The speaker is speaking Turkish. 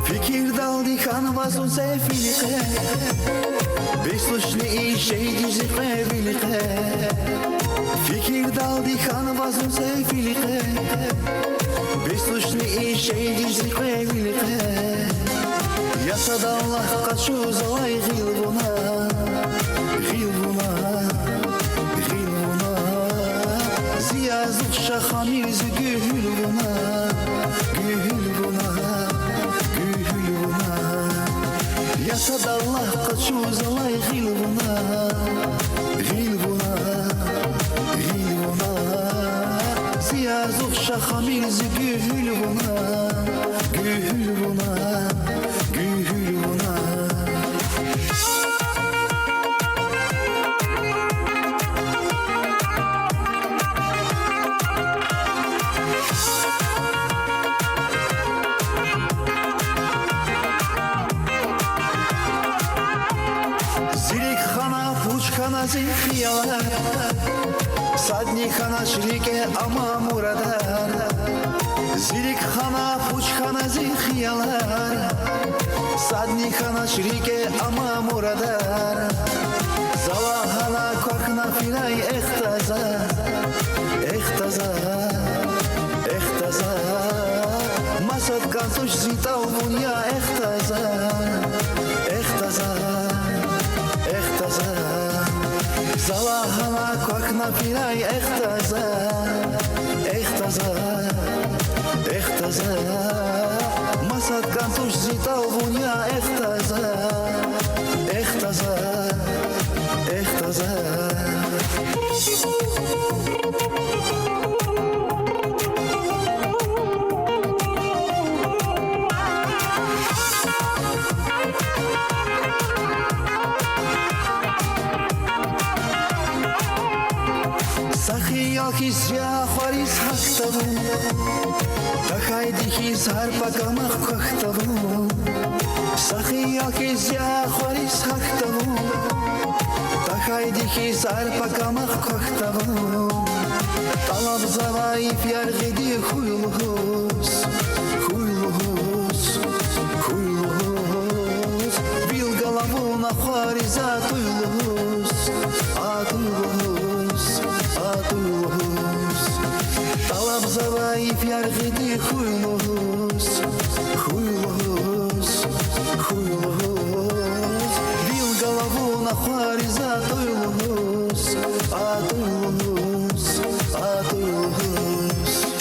Fikir daldi kanvazun sefilike Besluşni şeydi zikre bilike Fikir daldi kanvazun sefilike Besluşni şeydi zikre bilike Yasada Allah kaçu zalay gil buna Gil buna Gil buna Ziyazık şahamir zügül buna Gül buna Yasada Allah kaçu zalay gil buna Gil buna Gil buna Ziyazık şahamir zügül buna Gül buna Gül buna Zilik xana, puçkana zilxiyalar Sadni xana şirike ama muradar Zilik xana, puçkana zilxiyalar Sadni xana şirike ama muradar Zalahana korkna filay ehtaza Ehtaza Ehtaza Masad kansuş zitav bunya ehtaza Ehtaza Ehtaza Zalahana korkna filay ehtaza Ehtaza Ehtaza Masad kansuş zitav bunya ehtaza Ehtaza Ehtaza Sakhiyakis ya xaris haktavu Takhaydikis harpakamaq kaktavu Sakhiyakis ya xaris haktavu Takhaydikis harpakamaq kaktavu Talab zavaif yargidi huyluhus Huyluhus Huyluhus Bil galavuna xariza tuyluhus Atuyluhus Atuyluhus Talab zavaif yargidi huyluhus Huyluhus Huyluhus Bil galavuna xariza tuyluhus Atuyluhus